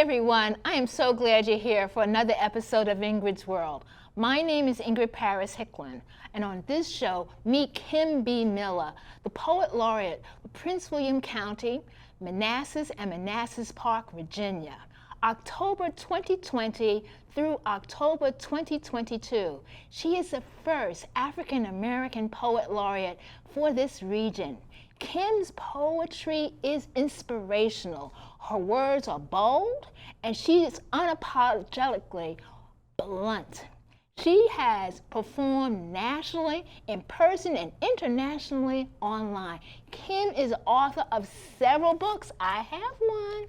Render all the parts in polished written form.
everyone. I am so glad you're here for another episode of Ingrid's World. My name is Ingrid Paris Hicklin, and on this show, meet Kim B. Miller, the Poet Laureate of Prince William County, Manassas and Manassas Park, Virginia, October 2020 through October 2022. She is the first African American Poet Laureate for this region. Kim's poetry is inspirational. Her words are bold, and she is unapologetically blunt. She has performed nationally, in person, and internationally online. Kim is the author of several books. I have one.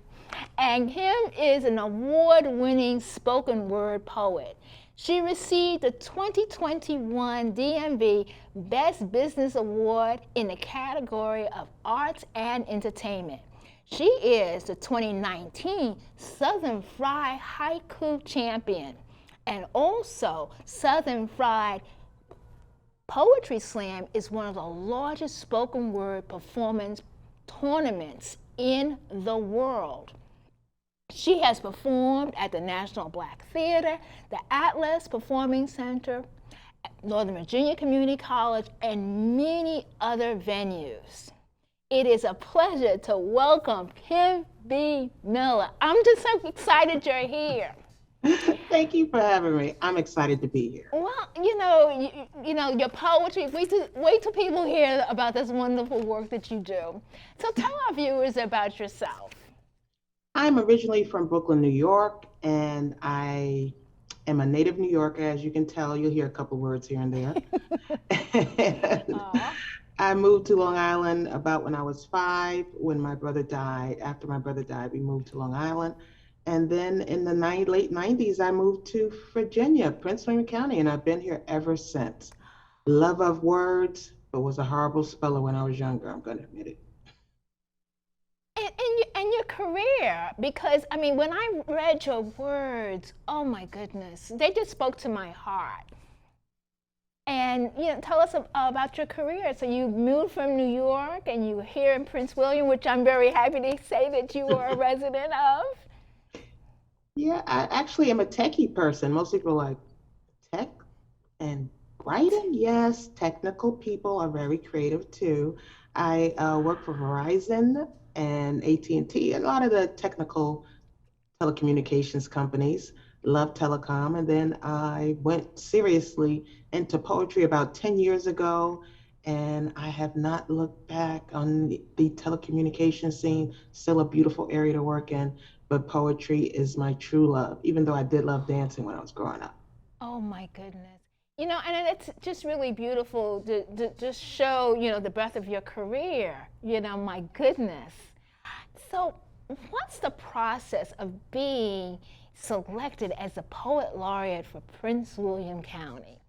And Kim is an award-winning spoken word poet. She received the 2021 DMV Best Business Award in the category of Arts and Entertainment. She is the 2019 Southern Fried Haiku Champion, and also Southern Fried Poetry Slam is one of the largest spoken word performance tournaments in the world. She has performed at the National Black Theater, the Atlas Performing Center, Northern Virginia Community College, and many other venues. It is a pleasure to welcome Kim B. Miller. I'm just so excited you're here. Thank you for having me. I'm excited to be here. Well, you know your poetry. Wait till people hear about this wonderful work that you do. So tell our viewers about yourself. I'm originally from Brooklyn, New York, and I am a native New Yorker. As you can tell, you'll hear a couple words here and there. And I moved to Long Island about when I was 5, when my brother died. After my brother died, we moved to Long Island. And then in the late 90s, I moved to Virginia, Prince William County, and I've been here ever since. Love of words, but was a horrible speller when I was younger, I'm going to admit it. And your career, because I mean, when I read your words, oh my goodness, they just spoke to my heart. And tell us about your career. So you moved from New York, and you were here in Prince William, which I'm very happy to say that you are a resident of. Yeah, I actually am a techie person. Most people are like, tech and writing? Yes, technical people are very creative too. I work for Verizon and AT&T, a lot of the technical telecommunications companies. Love telecom. And then I went seriously into poetry about 10 years ago, and I have not looked back on the telecommunications scene. Still a beautiful area to work in, but poetry is my true love, even though I did love dancing when I was growing up. Oh my goodness. And it's just really beautiful to just show, the breadth of your career. My goodness. So what's the process of being selected as a Poet Laureate for Prince William County?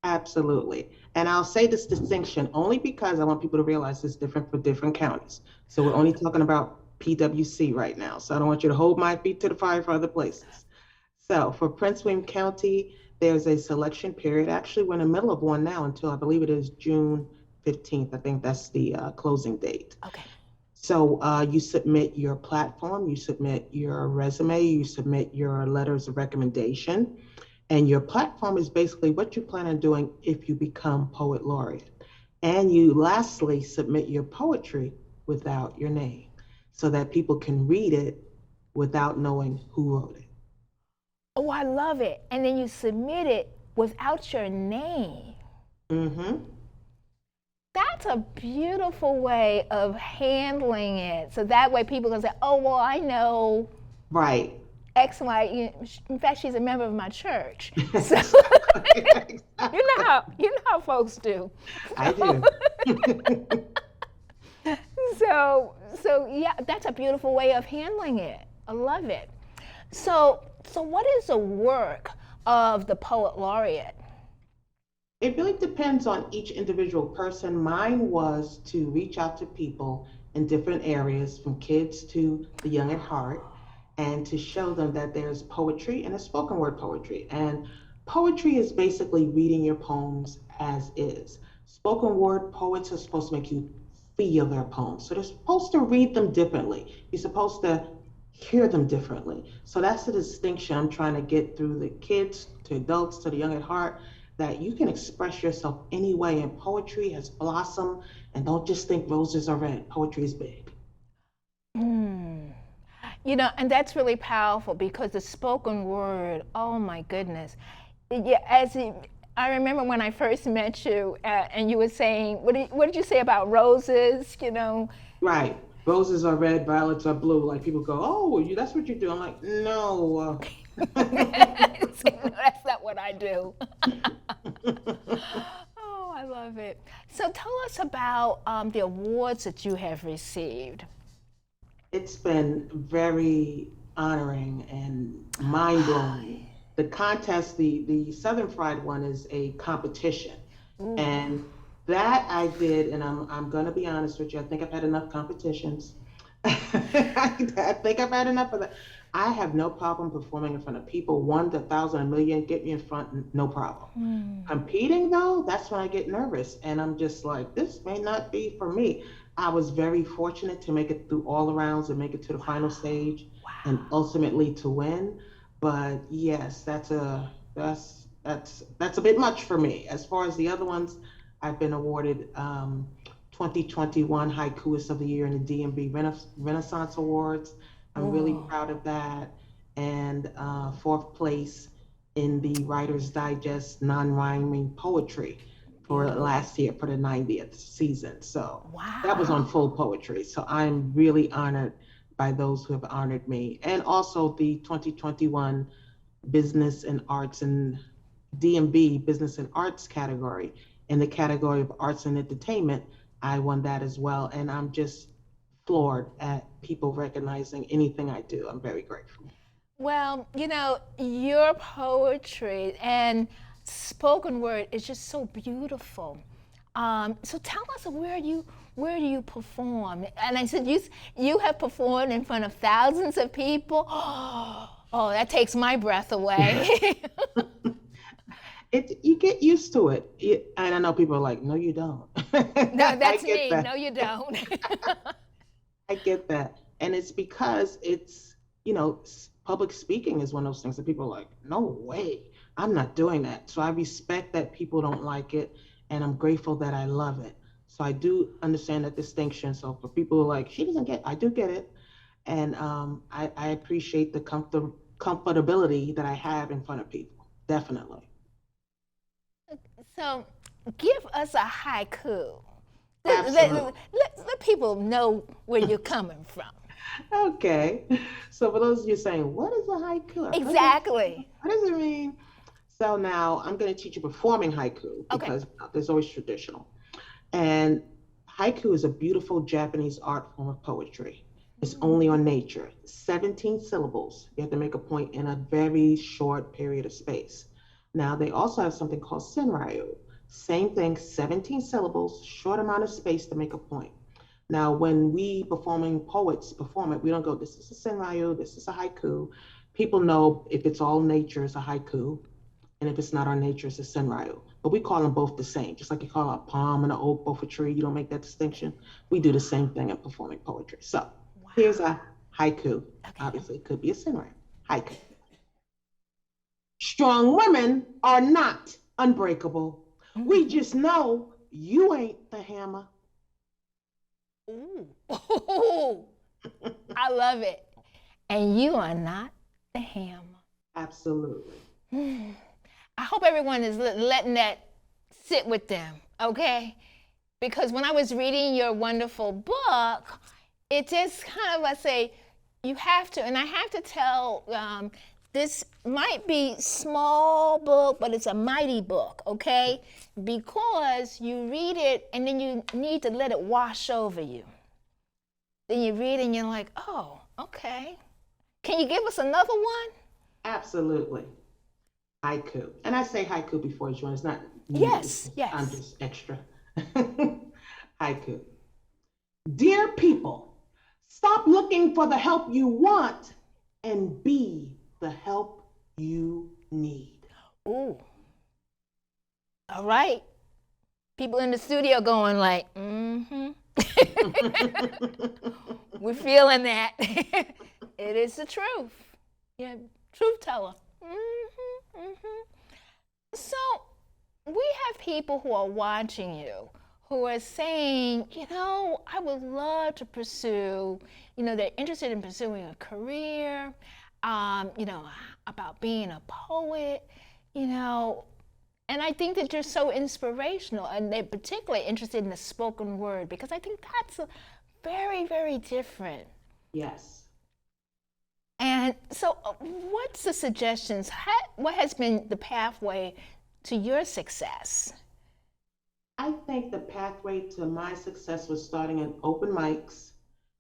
Absolutely. And I'll say this distinction only because I want people to realize it's different for different counties. So we're only talking about PWC right now. So I don't want you to hold my feet to the fire for other places. So for Prince William County, there's a selection period. Actually, we're in the middle of one now until I believe it is June 15th. I think that's the closing date. Okay. So you submit your platform, you submit your resume, you submit your letters of recommendation, and your platform is basically what you plan on doing if you become Poet Laureate. And you lastly submit your poetry without your name so that people can read it without knowing who wrote it. Oh, I love it. And then you submit it without your name. Mm-hmm. That's a beautiful way of handling it. So that way people can say, oh, well, I know Right. X, Y. In fact, she's a member of my church. So you know how folks do. I do. So yeah, that's a beautiful way of handling it. I love it. So what is the work of the Poet Laureate? It really depends on each individual person. Mine was to reach out to people in different areas, from kids to the young at heart, and to show them that there's poetry and a spoken word poetry. And poetry is basically reading your poems as is. Spoken word poets are supposed to make you feel their poems. So they're supposed to read them differently. You're supposed to hear them differently. So that's the distinction I'm trying to get through the kids to adults to the young at heart, that you can express yourself any way, and poetry has blossomed. And don't just think roses are red. Poetry is big. Mm. You know, and that's really powerful because the spoken word, oh my goodness. Yeah, I remember when I first met you, and you were saying, what did you say about roses? You know, Right. Roses are red, violets are blue. Like people go, oh, that's what you do. I'm like, no. that's not what I do. Oh, I love it. So tell us about the awards that you have received. It's been very honoring and mind blowing. The contest, the Southern Fried one, is a competition, Ooh. and that I did. And I'm gonna be honest with you. I think I've had enough competitions. I think I've had enough of that. I have no problem performing in front of people. One to 1,000, a million, get me in front, no problem. Mm. Competing though, that's when I get nervous, and I'm just like, this may not be for me. I was very fortunate to make it through all the rounds and make it to the final stage and Wow. ultimately to win. But yes, that's a bit much for me. As far as the other ones, I've been awarded 2021 Haikuist of the Year in the DMV Renaissance Awards. I'm really Ooh. proud of that. And fourth place in the Writer's Digest non-rhyming poetry for Beautiful. last year for the 90th season. So that was on Wow. full poetry. So I'm really honored by those who have honored me. And also the 2021 Business and Arts and DMB Business and Arts category. In the category of arts and entertainment, I won that as well. And I'm just floored at people recognizing anything I do. I'm very grateful. Well, you know, your poetry and spoken word is just so beautiful. So tell us where do you perform? And I said you have performed in front of thousands of people. Oh, that takes my breath away. You get used to it. And I know people are like, no, you don't. No, I that's get me. that. No, you don't. I get that. And it's because public speaking is one of those things that people are like, no way, I'm not doing that. So I respect that people don't like it, and I'm grateful that I love it. So I do understand that distinction. So for people who are like, she doesn't get, I do get it. And I appreciate the comfortability that I have in front of people. Definitely. So give us a haiku. Absolutely. Let people know where you're coming from. Okay. So for those of you saying, what is a haiku? I've heard that. Exactly. What does it mean? So now I'm going to teach you performing haiku Okay. because there's always traditional. And haiku is a beautiful Japanese art form of poetry. It's only on nature. 17 syllables. You have to make a point in a very short period of space. Now they also have something called senryu. Same thing, 17 syllables, short amount of space to make a point. Now, when we performing poets perform it, we don't go, this is a senryu, this is a haiku. People know if it's all nature, it's a haiku, and if it's not our nature, it's a senryu. But we call them both the same. Just like you call a palm and an oak both a tree, you don't make that distinction. We do the same thing in performing poetry. So here's Wow. a haiku. Okay. Obviously, it could be a senryu. Haiku. Strong women are not unbreakable. We Mm-hmm. just know you ain't the hammer. Ooh. Ooh. I love it. And you are not the hammer. Absolutely. I hope everyone is letting that sit with them, okay? Because when I was reading your wonderful book, it just kind of, I say, you have to, and I have to tell, this might be small book, but it's a mighty book, okay? Because you read it and then you need to let it wash over you. Then you read it and you're like, oh, okay. Can you give us another one? Absolutely. Haiku. And I say haiku before you join. It's not me. It's Yes, just, I'm yes. just extra. Haiku. Dear people, stop looking for the help you want and be the help you need. Ooh, all right. People in the studio going like, mm-hmm. We're feeling that. It is the truth. Yeah, truth teller. So we have people who are watching you who are saying, I would love to pursue, they're interested in pursuing a career, about being a poet, and I think that you're so inspirational, and they're particularly interested in the spoken word, because I think that's very, very different. Yes. And so what's the suggestions? What has been the pathway to your success? I think the pathway to my success was starting in open mics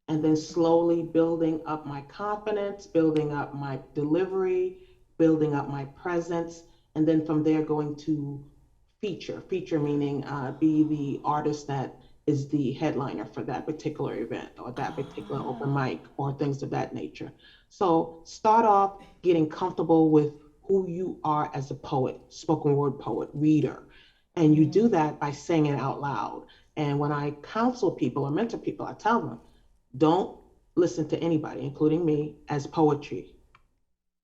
and then slowly building up my confidence, building up my delivery, building up my presence, and then from there going to feature. Feature meaning be the artist that is the headliner for that particular event or that particular open Oh. mic or things of that nature. So start off getting comfortable with who you are as a poet, spoken word poet, reader. And you do that by saying it out loud. And when I counsel people or mentor people, I tell them, don't listen to anybody, including me, as poetry.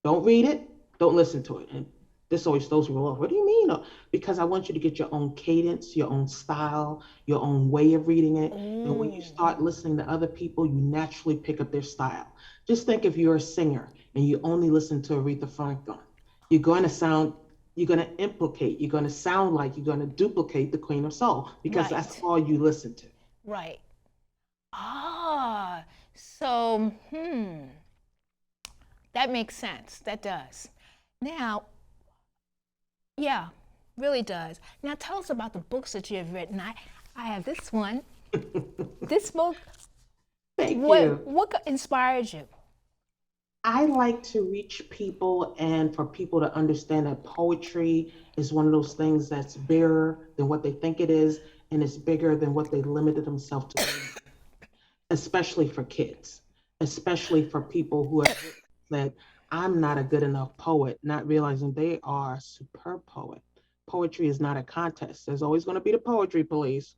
Don't read it, don't listen to it. And this always throws people off. What do you mean? Because I want you to get your own cadence, your own style, your own way of reading it. And when you start listening to other people, you naturally pick up their style. Just think if you're a singer and you only listen to Aretha Franklin, you're going to sound, you're going to implicate, you're going to sound like you're going to duplicate the Queen of Soul because that's Right. all you listen to. Right. So, that makes sense. That does. Now, yeah, really does. Now, tell us about the books that you have written. I have this one. This book. Thank you. What inspired you? I like to reach people and for people to understand that poetry is one of those things that's bigger than what they think it is, and it's bigger than what they limited themselves to, especially for kids, especially for people who have said, I'm not a good enough poet, not realizing they are a superb poet. Poetry is not a contest. There's always going to be the poetry police,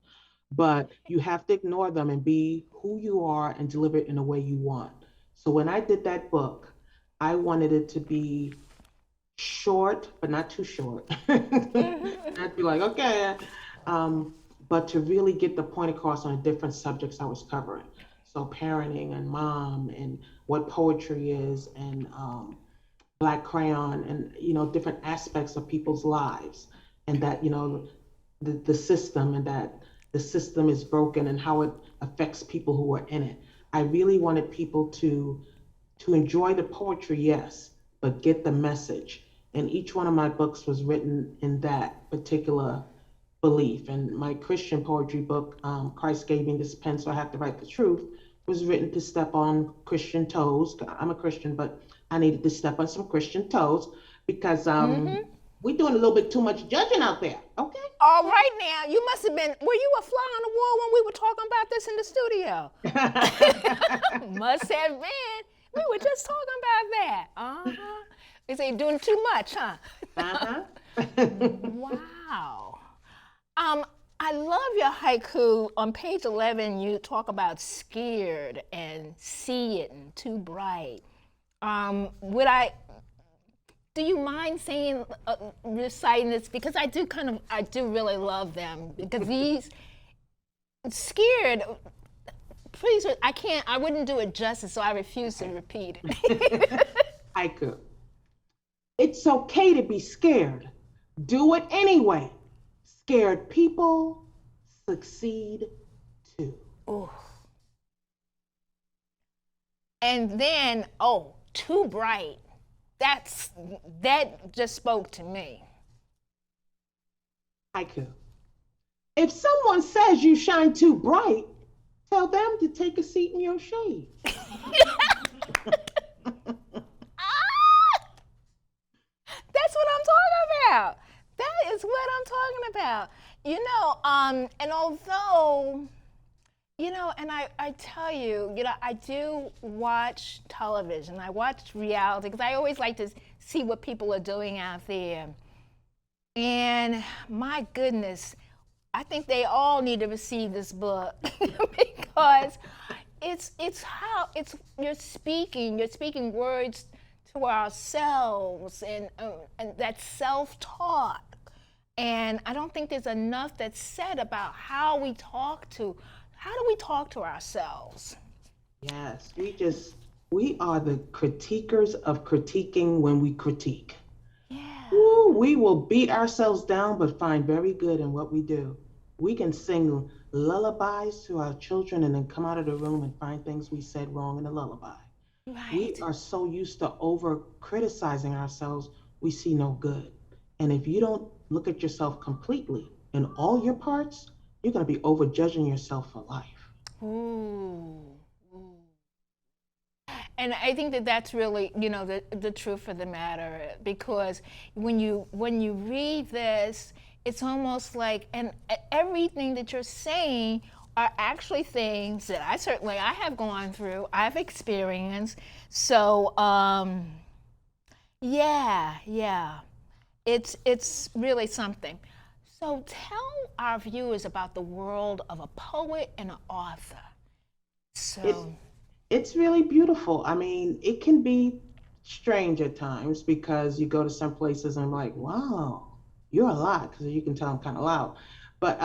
but you have to ignore them and be who you are and deliver it in a way you want. So when I did that book, I wanted it to be short, but not too short. I'd be like, okay, but to really get the point across on the different subjects I was covering. So parenting and mom and what poetry is and Black Crayon and different aspects of people's lives and that the system and that the system is broken and how it affects people who are in it. I really wanted people to enjoy the poetry, yes, but get the message. And each one of my books was written in that particular belief. And my Christian poetry book, Christ Gave Me This Pen So I Have to Write the Truth, was written to step on Christian toes. I'm a Christian, but I needed to step on some Christian toes because we're doing a little bit too much judging out there, okay? All right now, you must have been, were you a fly on the wall when we were talking about this in the studio? Must have been. We were just talking about that. They say doing too much, huh? Wow. I love your haiku. On page 11, you talk about scared and see it and too bright. Do you mind saying, reciting this? Because I do really love them. Because these, scared, please, I wouldn't do it justice, so I refuse to repeat it. Haiku. It's okay to be scared. Do it anyway. Scared people succeed too. Ooh. And then, too bright. That just spoke to me. Haiku. If someone says you shine too bright, tell them to take a seat in your shade. That's what I'm talking about. That is what I'm talking about. And although, and I tell you, I do watch television. I watch reality because I always like to see what people are doing out there. And my goodness, I think they all need to receive this book because it's how it's you're speaking words to ourselves and that self-talk. And I don't think there's enough that's said about how do we talk to ourselves? Yes, we are the critiquers of critiquing when we critique. Yeah. Ooh, we will beat ourselves down, but find very good in what we do. We can sing lullabies to our children and then come out of the room and find things we said wrong in the lullaby. We Right. are so used to over criticizing ourselves, we see no good. And if you don't look at yourself completely in all your parts, you're going to be over judging yourself for life. Ooh. Ooh. And I think that that's really, the truth of the matter, because when you read this, it's almost like, and everything that you're saying are actually things that I have gone through, I've experienced. So yeah, yeah, it's really something. So tell our viewers about the world of a poet and an author. It's So it's really beautiful. I mean, it can be strange at times because you go to some places and I'm like, wow, you're a lot because you can tell I'm kind of loud. But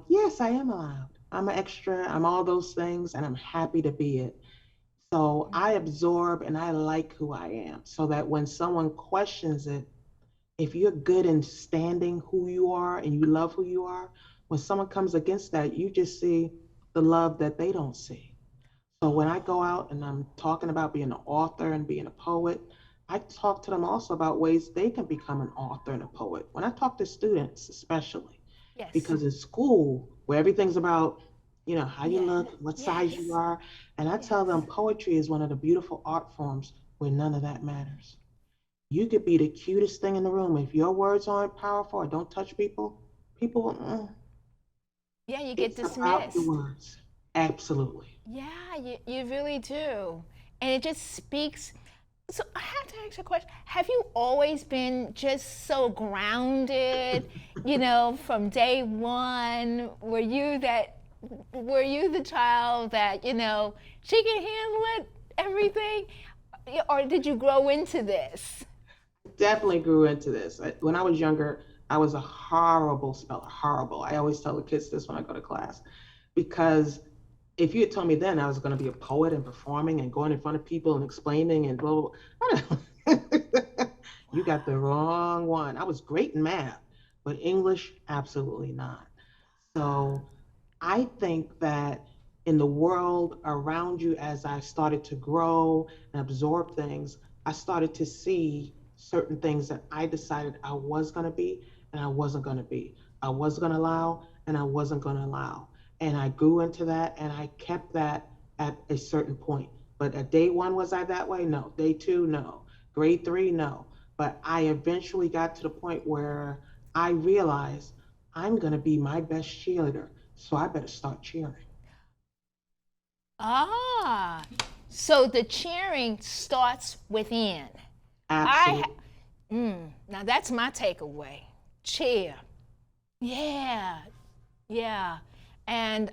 yes, I am loud. I'm an extra. I'm all those things, and I'm happy to be it. So I absorb and I like who I am, so that when someone questions it, if you're good in standing who you are and you love who you are, when someone comes against that, you just see the love that they don't see. So when I go out and I'm talking about being an author and being a poet, I talk to them also about ways they can become an author and a poet. When I talk to students, especially, yes, because in school, where everything's about, how you yeah, look, what size you yes, are, and I tell yes. them poetry is one of the beautiful art forms where none of that matters. You could be the cutest thing in the room. If your words aren't powerful or don't touch people, Yeah, you get it's about the dismissed. words. Absolutely. Yeah, you really do. And it just speaks. So I have to ask you a question. Have you always been just so grounded, from day one? Were you the child that, she can handle it, everything? Or did you grow into this? Definitely grew into this. When I was younger, I was a horrible speller, horrible. I always tell the kids this when I go to class, because if you had told me then I was going to be a poet and performing and going in front of people and explaining and blah, blah, blah, you got the wrong one. I was great in math, but English, absolutely not. So I think that in the world around you, as I started to grow and absorb things, I started to see certain things that I decided I was going to be and I wasn't going to be. I was going to allow and I wasn't going to allow. And I grew into that and I kept that at a certain point. But at day one, was I that way? No. Day two, no. Grade three, no. But I eventually got to the point where I realized I'm going to be my best cheerleader. So I better start cheering. Ah, so the cheering starts within. I Absolutely. Now that's my takeaway. Cheer. Yeah, yeah, and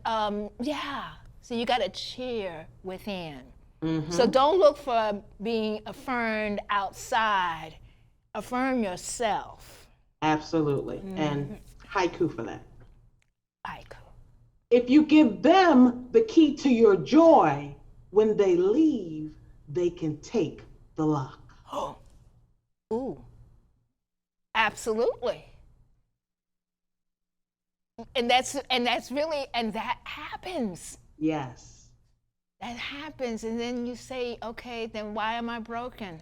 yeah. So you got to cheer within. So Mm-hmm. don't look for being affirmed outside. Affirm yourself. Absolutely. And haiku for that. Haiku. If you give them the key to your joy, when they leave, they can take the lock. Oh, ooh, absolutely. And that happens. Yes. That happens, and then you say, okay, then why am I broken?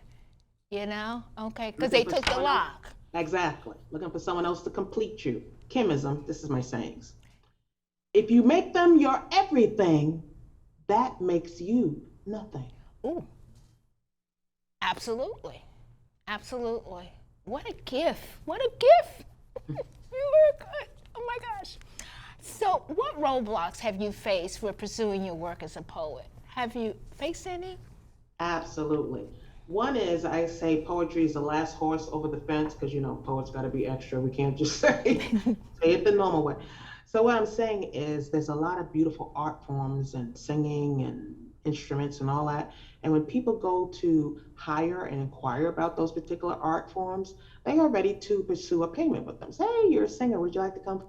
Okay, because Looking they for took the someone else. lock. Exactly. Looking for someone else to complete you. Chemism, this is my sayings. If you make them your everything, that makes you nothing. Ooh, absolutely, absolutely. What a gift! What a gift! You were good. Oh my gosh. So, what roadblocks have you faced for pursuing your work as a poet? Have you faced any? Absolutely. One is I say poetry is the last horse over the fence because poets got to be extra. We can't just say it the normal way. So what I'm saying is there's a lot of beautiful art forms and singing and instruments and all that. And when people go to hire and inquire about those particular art forms, they are ready to pursue a payment with them. Say, hey, you're a singer. Would you like to come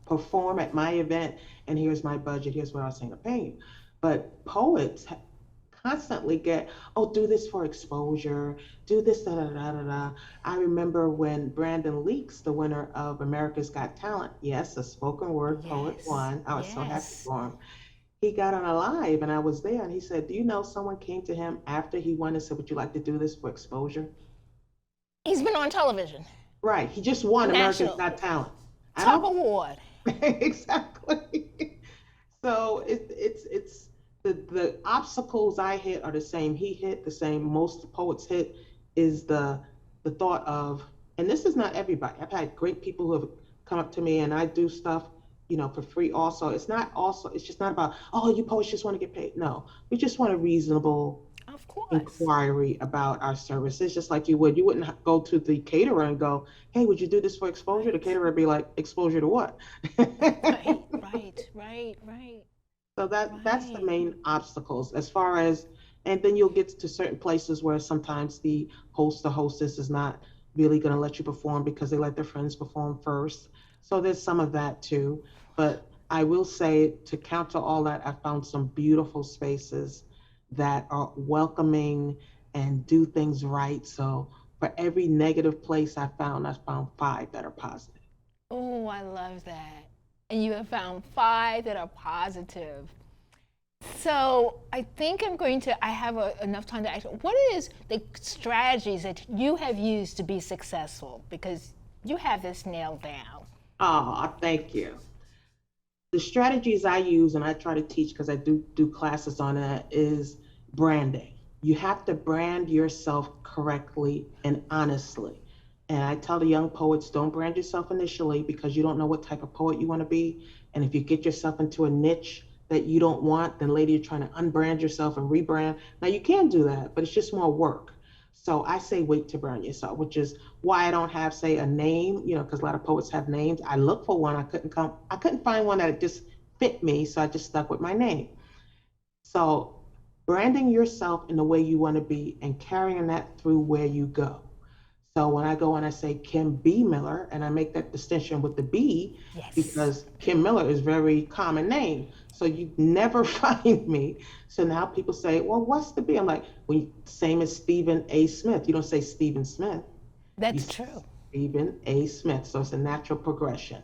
perform at my event? And here's my budget. Here's what I'll sing or pay you. But poets constantly get, oh, do this for exposure, do this, da da da da da. I remember when Brandon Leaks, the winner of America's Got Talent, yes, a spoken word poet Yes, won. I was so happy yes. for him. He got on a live and I was there and he said, do you know someone came to him after he won and said, would you like to do this for exposure? He's been on television, Right. He just won America's national, Got Talent. I top don't award. exactly. So it's the obstacles I hit are the same. He hit the same. Most poets hit is the thought of, and this is not everybody. I've had great people who have come up to me, and I do stuff, for free. Also, it's not also. It's just not about, oh, you poets just want to get paid. No, we just want a reasonable Of course. inquiry about our services, just like you would. You wouldn't go to the caterer and go, hey, would you do this for exposure? The Right. caterer would be like, exposure to what? Right, right, right, right, So that's the right. main obstacles as far as, and then you'll get to certain places where sometimes the host or hostess is not really going to let you perform because they let their friends perform first. So there's some of that too. But I will say, to counter all that, I found some beautiful spaces that are welcoming and do things right. So for every negative place I found five that are positive. Oh, I love that. And you have found five that are positive. So I think I have enough time to ask, what is the strategies that you have used to be successful? Because you have this nailed down. Oh, thank you. The strategies I use and I try to teach because I do classes on that is branding. You have to brand yourself correctly and honestly. And I tell the young poets, don't brand yourself initially because you don't know what type of poet you want to be. And if you get yourself into a niche that you don't want, then later you're trying to unbrand yourself and rebrand. Now you can do that, but it's just more work. So I say wait to brand yourself, which is why I don't have, say, a name, because a lot of poets have names. I look for one. I couldn't find one that just fit me, so I just stuck with my name. So branding yourself in the way you want to be and carrying that through where you go. So when I go and I say Kim B. Miller, and I make that distinction with the B, Yes. because Kim Miller is a very common name. So you never find me. So now people say, well, what's the B? I'm like, well, same as Stephen A. Smith. You don't say Stephen Smith. You That's say true. Stephen A. Smith. So it's a natural progression.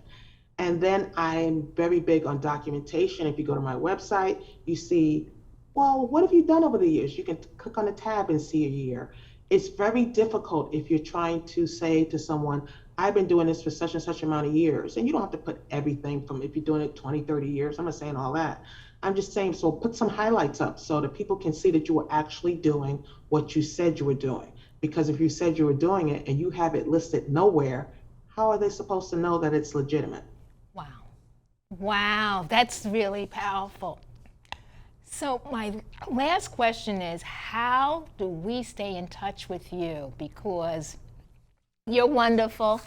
And then I'm very big on documentation. If you go to my website, you see, well, what have you done over the years? You can click on a tab and see a year. It's very difficult if you're trying to say to someone, I've been doing this for such and such amount of years. And you don't have to put everything from if you're doing it 20, 30 years. I'm not saying all that. I'm just saying, so put some highlights up so that people can see that you were actually doing what you said you were doing. Because if you said you were doing it and you have it listed nowhere, how are they supposed to know that it's legitimate? Wow. Wow, that's really powerful. So, my last question is, how do we stay in touch with you? Because you're wonderful.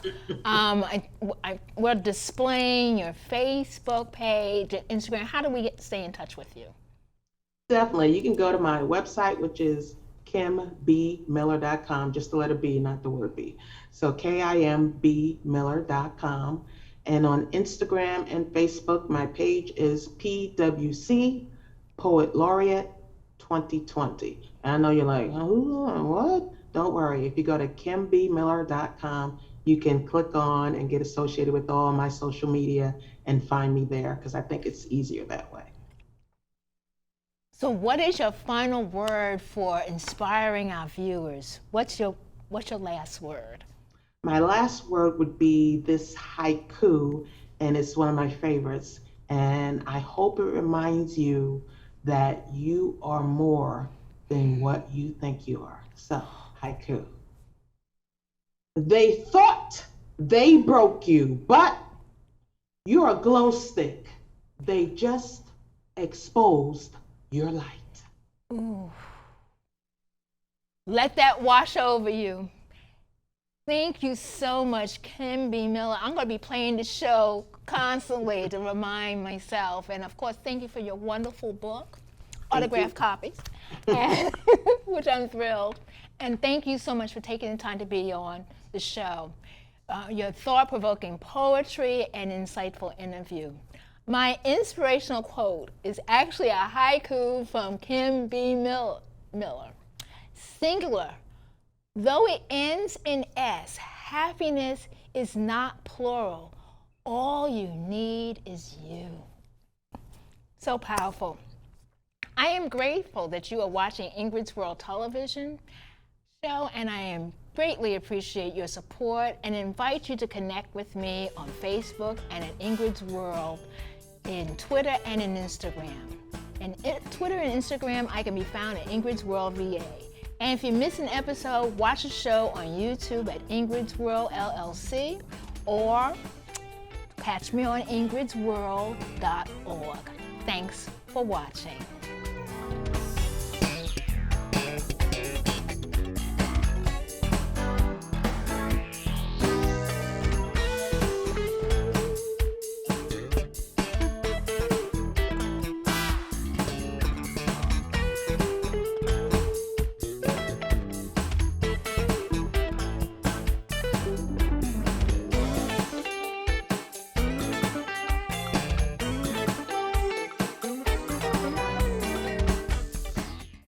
We're displaying your Facebook page, Instagram. How do we stay in touch with you? Definitely. You can go to my website, which is kimbmiller.com, just the letter B, not the word B. So kimbmiller.com. And on Instagram and Facebook, my page is PWC Poet Laureate 2020. And I know you're like, oh, what? Don't worry. If you go to kimbmiller.com, you can click on and get associated with all my social media and find me there because I think it's easier that way. So, what is your final word for inspiring our viewers? What's your last word? My last word would be this haiku, and it's one of my favorites. And I hope it reminds you that you are more than what you think you are. So, haiku. They thought they broke you, but you're a glow stick. They just exposed your light. Ooh. Let that wash over you. Thank you so much, Kim B. Miller. I'm going to be playing the show constantly to remind myself. And of course, thank you for your wonderful book, autographed copies, and, which I'm thrilled. And thank you so much for taking the time to be on the show. Your thought-provoking poetry and insightful interview. My inspirational quote is actually a haiku from Kim B. Miller. Singular. Though it ends in S, happiness is not plural. All you need is you. So powerful. I am grateful that you are watching Ingrid's World television show, and I am greatly appreciate your support and invite you to connect with me on Facebook and at Ingrid's World in Twitter and in Instagram. And Twitter and Instagram, I can be found at Ingrid's World VA. And if you miss an episode, watch the show on YouTube at Ingrid's World LLC or catch me on ingridsworld.org. Thanks for watching.